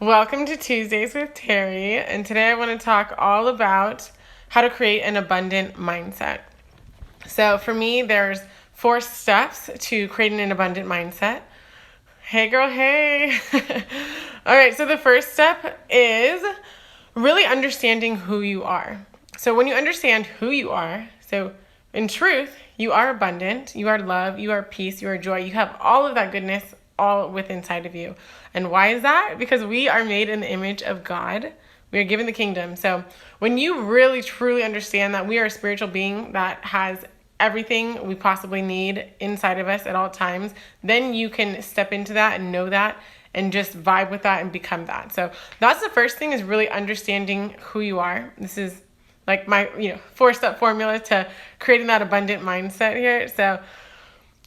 Welcome to Tuesdays with Terry, and today I want to talk all about how to create an abundant mindset. So for me, there's 4 steps to creating an abundant mindset. Hey girl, hey! All right, so the first step is really understanding who you are. So when you understand who you are, so in truth, you are abundant, you are love, you are peace, you are joy, you have all of that goodness all within inside of you. And why is that? Because we are made in the image of God. We are given the kingdom. So when you really truly understand that we are a spiritual being that has everything we possibly need inside of us at all times, then you can step into that and know that and just vibe with that and become that. So that's the first thing, is really understanding who you are. This is like my 4-step formula to creating that abundant mindset here. So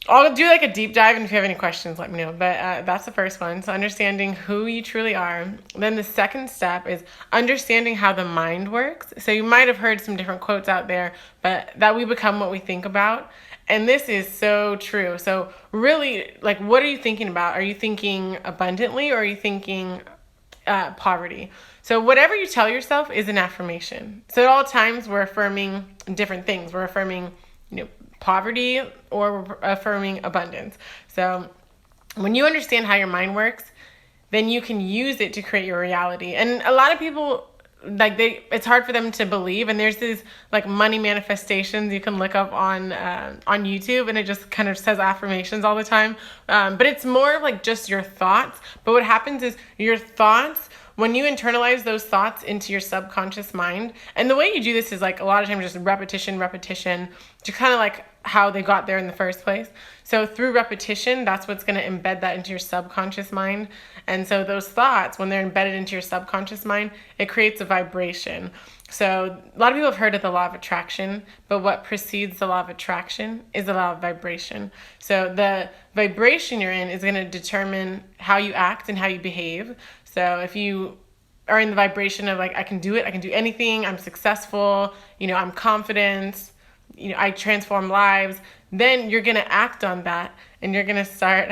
I'll do like a deep dive, and if you have any questions, let me know. But that's the first one. So understanding who you truly are. Then the second step is understanding how the mind works. So you might have heard some different quotes out there, but that we become what we think about. And this is so true. So really, like, what are you thinking about? Are you thinking abundantly, or are you thinking poverty? So whatever you tell yourself is an affirmation. So at all times, we're affirming different things. We're affirming, poverty, or we're affirming abundance. So when you understand how your mind works, then you can use it to create your reality. And a lot of people, it's hard for them to believe. And there's these like money manifestations you can look up on YouTube, and it just kind of says affirmations all the time. But it's more of like just your thoughts. But what happens is your thoughts, when you internalize those thoughts into your subconscious mind, and the way you do this is like a lot of times just repetition, to kind of like how they got there in the first place. So through repetition, that's what's going to embed that into your subconscious mind. And so those thoughts, when they're embedded into your subconscious mind, it creates a vibration. So a lot of people have heard of the law of attraction, but what precedes the law of attraction is the law of vibration. So the vibration you're in is going to determine how you act and how you behave. So if you are in the vibration of like, I can do it, I can do anything, I'm successful, I'm confident, I transform lives, then you're going to act on that, and you're going to start,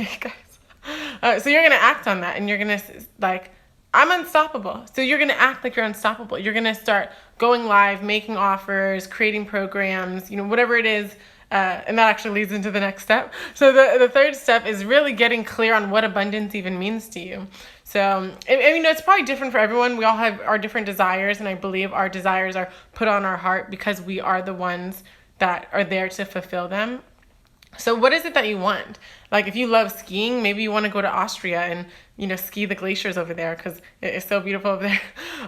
so you're going to act on that, and you're going to like, I'm unstoppable. So you're going to act like you're unstoppable. You're going to start going live, making offers, creating programs, whatever it is. And that actually leads into the next step. So the third step is really getting clear on what abundance even means to you. So, it's probably different for everyone. We all have our different desires, and I believe our desires are put on our heart because we are the ones that are there to fulfill them. So what is it that you want? Like if you love skiing, maybe you want to go to Austria and, ski the glaciers over there because it's so beautiful over there.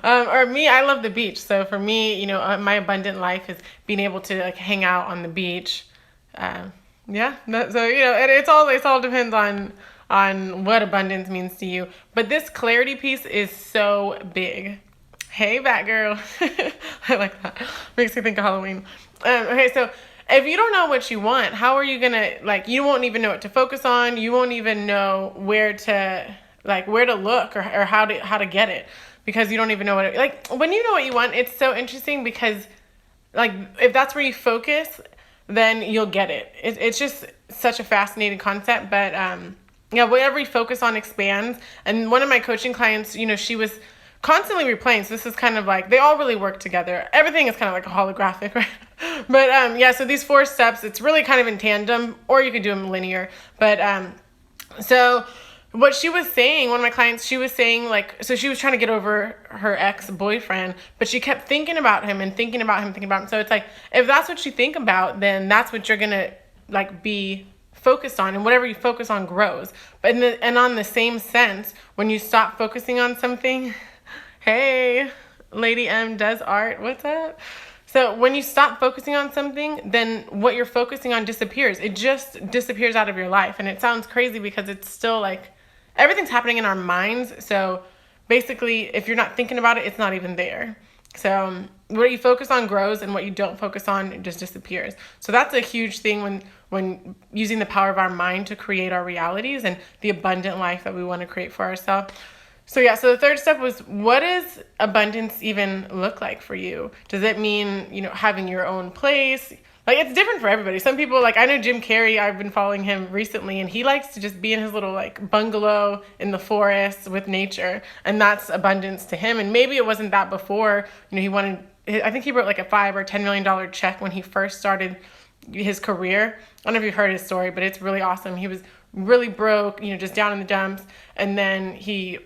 Or me, I love the beach. So for me, my abundant life is being able to like hang out on the beach. It all depends on what abundance means to you. But this clarity piece is so big. Hey, Batgirl. I like that. Makes me think of Halloween. Okay, so if you don't know what you want, how are you gonna, you won't even know what to focus on. You won't even know where to look or how to get it, because you don't even know when you know what you want, it's so interesting because if that's where you focus, then you'll get it. It's just such a fascinating concept, but whatever you focus on expands. And one of my coaching clients, she was constantly replaying. So this is kind of like, they all really work together. Everything is kind of like a holographic, right? But so these 4 steps, it's really kind of in tandem, or you could do them linear. But so what she was saying, one of my clients, she was saying so she was trying to get over her ex-boyfriend, but she kept thinking about him and thinking about him. So it's like, if that's what you think about, then that's what you're going to be focused on, and whatever you focus on grows. But and on the same sense, when you stop focusing on something, hey, Lady M does art, what's up? So when you stop focusing on something, then what you're focusing on disappears. It just disappears out of your life. And it sounds crazy because it's still everything's happening in our minds. So basically, if you're not thinking about it, it's not even there. So what you focus on grows, and what you don't focus on, it just disappears. So that's a huge thing when using the power of our mind to create our realities and the abundant life that we want to create for ourselves. So the third step was, what does abundance even look like for you? Does it mean, having your own place? like, it's different for everybody. Some people, like, I know Jim Carrey, I've been following him recently, and he likes to just be in his little, like, bungalow in the forest with nature, and that's abundance to him. And maybe it wasn't that before. I think he wrote like a $5 or $10 million check when he first started his career. I don't know if you've heard his story, but it's really awesome. He was really broke, just down in the dumps, and then he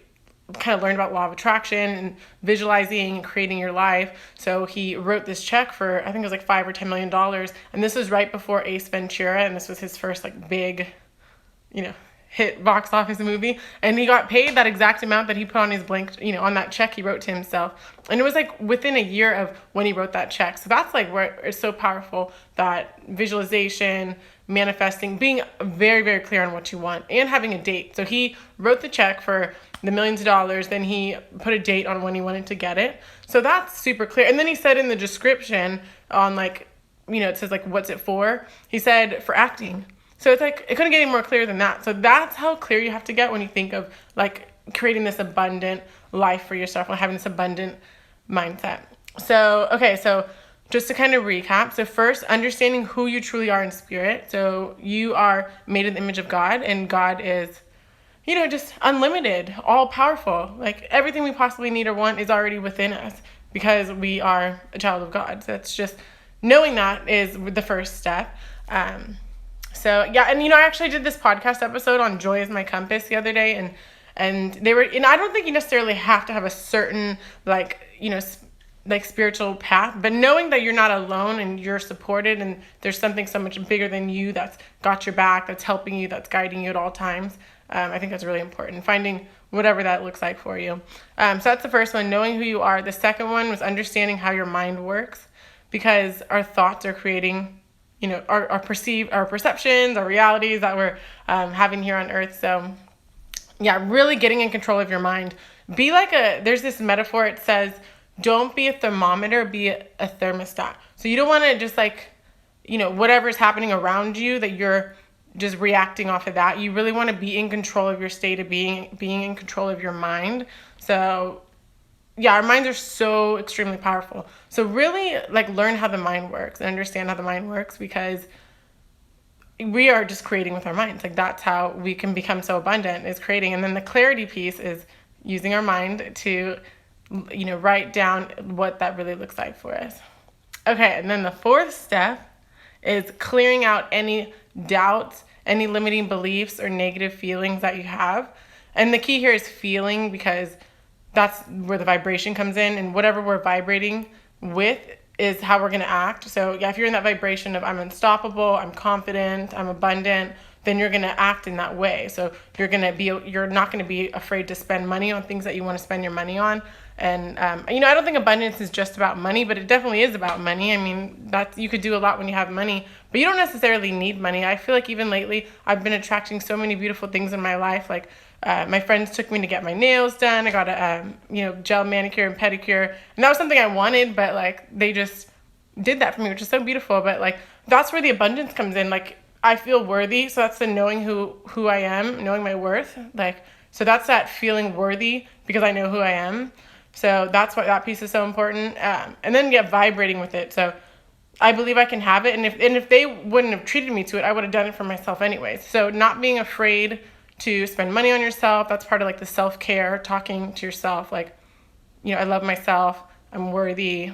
kind of learned about law of attraction and visualizing and creating your life. So he wrote this check for, I think it was like $5 or $10 million. And this was right before Ace Ventura. And this was his first like big, hit box office movie. And he got paid that exact amount that he put on his blank, on that check he wrote to himself. And it was like within a year of when he wrote that check. So that's like where it's so powerful, that visualization, manifesting, being very, very clear on what you want, and having a date. So he wrote the check for the millions of dollars, then he put a date on when he wanted to get it. So that's super clear. And then he said in the description on like, it says like, what's it for? He said for acting. So it's like, it couldn't get any more clear than that. So that's how clear you have to get when you think of like creating this abundant life for yourself, or having this abundant mindset. So, okay, so just to kind of recap. So first, understanding who you truly are in spirit. So you are made in the image of God, and God is, just unlimited, all powerful. Like everything we possibly need or want is already within us because we are a child of God. So it's just knowing that is the first step. So yeah, and I actually did this podcast episode on joy is my compass the other day, and they were, and I don't think you necessarily have to have a certain like spiritual path, but knowing that you're not alone and you're supported, and there's something so much bigger than you that's got your back, that's helping you, that's guiding you at all times. I think that's really important, finding whatever that looks like for you. So that's the first one, knowing who you are. The second one was understanding how your mind works, because our thoughts are creating, our perceptions, our realities that we're having here on earth. So yeah, really getting in control of your mind. Be like there's this metaphor, it says, don't be a thermometer, be a thermostat. So you don't want to just like, whatever's happening around you, that you're just reacting off of that. You really want to be in control of your state of being in control of your mind. So yeah, our minds are so extremely powerful. So really like learn how the mind works and understand how the mind works, because we are just creating with our minds. Like that's how we can become so abundant, is creating. And then the clarity piece is using our mind to, write down what that really looks like for us. Okay, and then the fourth step is clearing out any doubts, any limiting beliefs or negative feelings that you have. And the key here is feeling, because that's where the vibration comes in, and whatever we're vibrating with is how we're going to act. So yeah, if you're in that vibration of I'm unstoppable, I'm confident, I'm abundant, then you're going to act in that way. So you're not going to be afraid to spend money on things that you want to spend your money on. And, I don't think abundance is just about money, but it definitely is about money. I mean, you could do a lot when you have money, but you don't necessarily need money. I feel like even lately, I've been attracting so many beautiful things in my life. Like, my friends took me to get my nails done. I got a, gel manicure and pedicure. And that was something I wanted, but like, they just did that for me, which is so beautiful. But like, that's where the abundance comes in. Like, I feel worthy. So that's the knowing who I am, knowing my worth. Like, so that's that feeling worthy because I know who I am. So that's why that piece is so important. And then get vibrating with it. So I believe I can have it. And if they wouldn't have treated me to it, I would have done it for myself anyways. So not being afraid to spend money on yourself. That's part of like the self-care, talking to yourself. Like, I love myself. I'm worthy.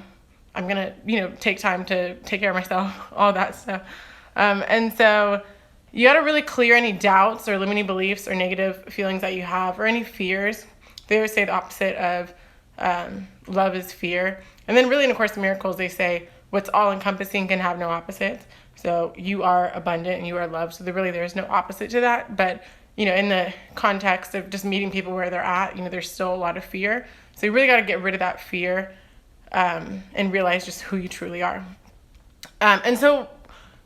I'm going to, take time to take care of myself, all that stuff. And so you got to really clear any doubts or limiting beliefs or negative feelings that you have, or any fears. They always say the opposite of love is fear. And then really in A Course in Miracles, they say what's all encompassing can have no opposites. So you are abundant and you are loved. So there's no opposite to that. But, in the context of just meeting people where they're at, there's still a lot of fear. So you really got to get rid of that fear and realize just who you truly are. And so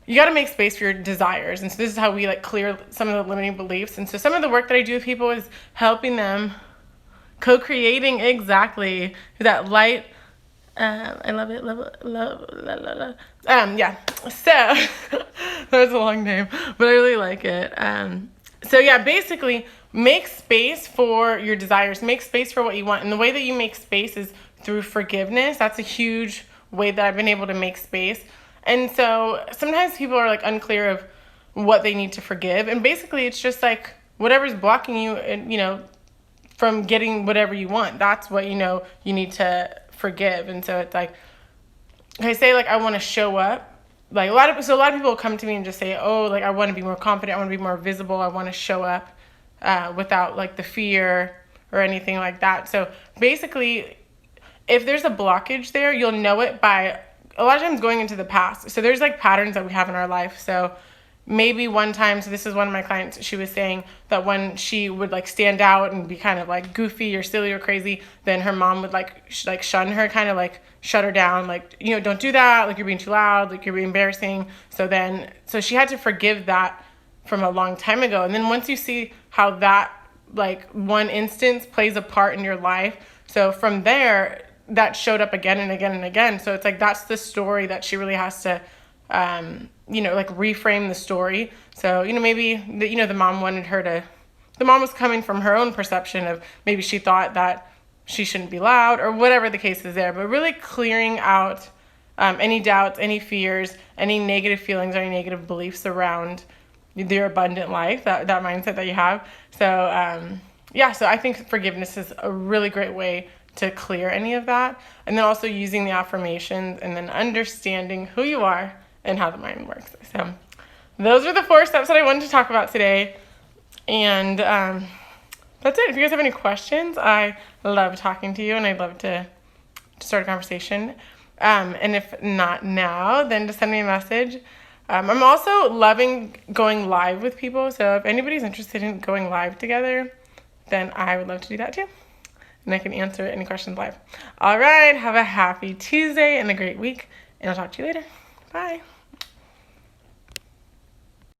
you got to make space for your desires. And so this is how we like clear some of the limiting beliefs. And so some of the work that I do with people is helping them co-creating exactly that light. I love it. Yeah. So that was a long name, but I really like it. So yeah, basically make space for your desires, make space for what you want. And the way that you make space is through forgiveness. That's a huge way that I've been able to make space. And so sometimes people are like unclear of what they need to forgive. And basically it's just like whatever's blocking you, and from getting whatever you want, that's what you need to forgive. And so it's like, I say, like, I want to show up. Like a lot of people will come to me and just say, oh, like, I want to be more confident, I want to be more visible, I want to show up without like the fear or anything like that. So basically, if there's a blockage there, you'll know it by a lot of times going into the past. So there's like patterns that we have in our life. So maybe one time, so this is one of my clients, she was saying that when she would like stand out and be kind of like goofy or silly or crazy, then her mom would like shun her, kind of like shut her down, like, don't do that, like, you're being too loud, like, you're being embarrassing. So she had to forgive that from a long time ago. And then once you see how that like one instance plays a part in your life, so from there that showed up again and again and again. So it's like that's the story that she really has to like reframe the story. So maybe the mom wanted her to, the mom was coming from her own perception of maybe she thought that she shouldn't be loud or whatever the case is there, but really clearing out any doubts, any fears, any negative feelings or any negative beliefs around your abundant life, that mindset that you have. So so I think forgiveness is a really great way to clear any of that. And then also using the affirmations and then understanding who you are and how the mind works. So those are the 4 steps that I wanted to talk about today. And that's it. If you guys have any questions, I love talking to you and I'd love to start a conversation. And if not now, then just send me a message. I'm also loving going live with people. So if anybody's interested in going live together, then I would love to do that too. And I can answer any questions live. All right. Have a happy Tuesday and a great week. And I'll talk to you later. Bye.